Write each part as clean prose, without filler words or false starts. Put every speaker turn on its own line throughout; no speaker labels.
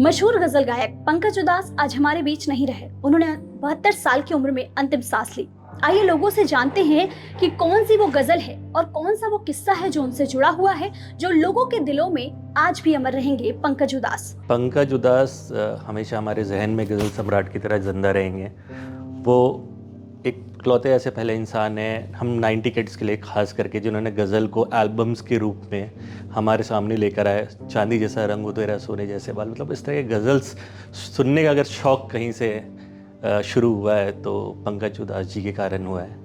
मशहूर गजल गायक पंकज उदास आज हमारे बीच नहीं रहे। उन्होंने 72 साल की उम्र में अंतिम सांस ली। आइए लोगों से जानते हैं कि कौन सी वो गजल है और कौन सा वो किस्सा है जो उनसे जुड़ा हुआ है, जो लोगों के दिलों में आज भी अमर रहेंगे। पंकज उदास
हमेशा हमारे जहन में गज़ल सम्राट की तरह जिंदा रहेंगे। वो एक लौते ऐसे पहले इंसान हैं, हम 90 किड्स के लिए ख़ास करके, जिन्होंने गज़ल को एल्बम्स के रूप में हमारे सामने लेकर आए। चांदी जैसा रंग हो तेरा, सोने जैसे बाल, मतलब इस तरह के गज़ल्स सुनने का अगर शौक़ कहीं से शुरू हुआ है तो पंकज उदास जी के कारण हुआ है,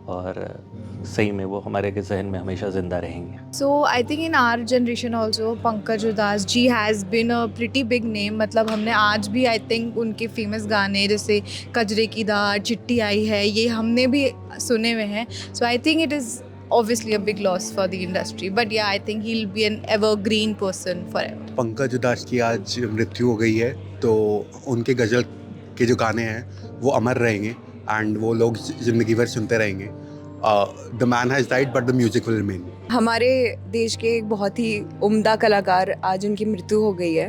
और सही में वो हमारे के जहन में हमेशा ज़िंदा रहेंगे।
So I think in our generation also Pankaj Udas ji has been a pretty big name। मतलब हमने आज भी I think उनके फेमस गाने जैसे कजरे की दार, चिट्ठी आई है, ये हमने भी सुने हुए हैं। So I think it is obviously a big loss for the industry, but yeah, I think he'll be an evergreen person forever।
Pankaj उदास की आज मृत्यु हो गई है, तो उनके गज़ल के जो गाने हैं वो अमर रहेंगे एंड वो लोग ज़िंदगी भर सुनते रहेंगे। The man has died but the music will remain.
हमारे देश के एक बहुत ही उम्दा कलाकार आज उनकी मृत्यु हो गई है।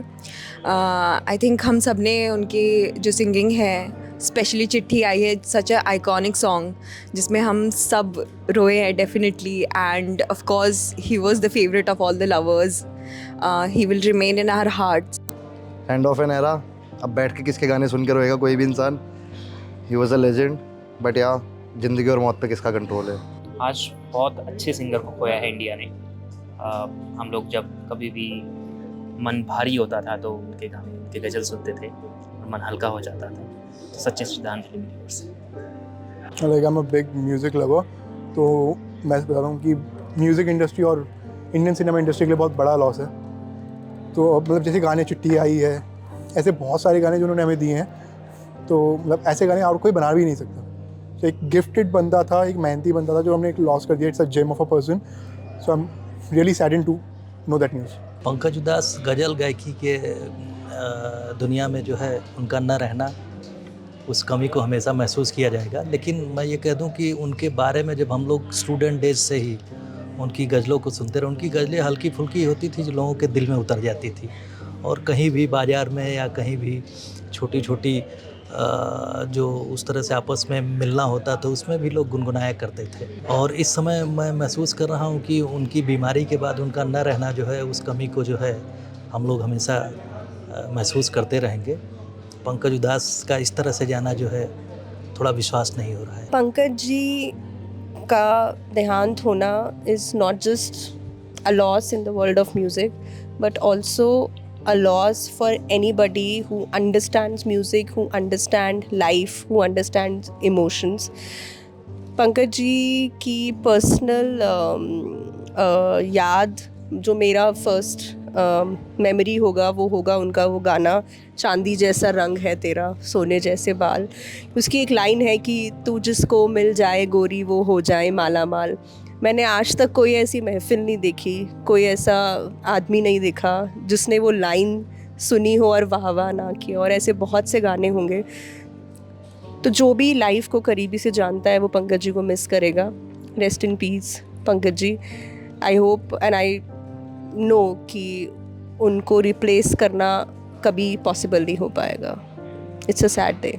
आई थिंक हम सब ने उनकी जो सिंगिंग है, स्पेशली चिट्ठी आई है, सच अ आइकॉनिक सॉन्ग जिसमें हम सब रोए हैं definitely, and of course he was the favourite of all the lovers. He will remain in our hearts.
End of an era. अब बैठ के किसके गाने सुन के रोएगा कोई भी इंसान। He was a legend, but या ज़िंदगी और मौत पे किसका कंट्रोल है।
आज बहुत अच्छे सिंगर को खोया है इंडिया ने। हम लोग जब कभी भी मन भारी होता था तो उनके गाने, उनके गज़ल सुनते थे और मन हल्का हो जाता था। तो सच्चे श्रद्धांजलि मेरी ओर से।
Like I am a big music lover, तो मैं बता रहा हूँ कि म्यूज़िक इंडस्ट्री और इंडियन सिनेमा इंडस्ट्री के लिए बहुत बड़ा लॉस है। तो मतलब जैसे गाने चिट्ठी आई है, ऐसे बहुत सारे गाने जो उन्होंने हमें दिए हैं, तो मतलब ऐसे गाने और कोई बना भी नहीं सकता। तो एक गिफ्टेड बंदा था, एक मेहनती बंदा था, जो हमने एक लॉस कर दिया। It's a gem of a person. So I am really saddened to know that news.
Pankaj Udhas गज़ल गायकी के दुनिया में जो है उनका न रहना, उस कमी को हमेशा महसूस किया जाएगा। लेकिन मैं ये कह दूं कि उनके बारे में जब हम लोग स्टूडेंट डेज से ही उनकी गज़लों को सुनते रहे, उनकी गज़लें हल्की फुल्की होती थी जो लोगों के दिल में उतर जाती थी, और कहीं भी बाज़ार में या कहीं भी छोटी छोटी जो उस तरह से आपस में मिलना होता तो उसमें भी लोग गुनगुनाया करते थे। और इस समय मैं महसूस कर रहा हूँ कि उनकी बीमारी के बाद उनका न रहना जो है, उस कमी को जो है हम लोग हमेशा महसूस करते रहेंगे। पंकज उदास का इस तरह से जाना जो है थोड़ा विश्वास नहीं हो रहा है।
पंकज जी का देहांत होना is not just a loss in the world of music, but also a loss for anybody who understands music, who understands life, who understands emotions। Pankaj ji की पर्सनल याद जो मेरा फर्स्ट मेमोरी होगा वो होगा उनका वो गाना चांदी जैसा रंग है तेरा, सोने जैसे बाल। उसकी एक लाइन है कि तू जिसको मिल जाए गोरी वो हो जाए माला माल। मैंने आज तक कोई ऐसी महफिल नहीं देखी, कोई ऐसा आदमी नहीं देखा जिसने वो लाइन सुनी हो और वाह वाह ना की। और ऐसे बहुत से गाने होंगे। तो जो भी लाइफ को करीबी से जानता है वो पंकज जी को मिस करेगा। Rest in peace Pankaj ji. I hope and I know कि उनको रिप्लेस करना कभी पॉसिबल नहीं हो पाएगा। It's a sad day.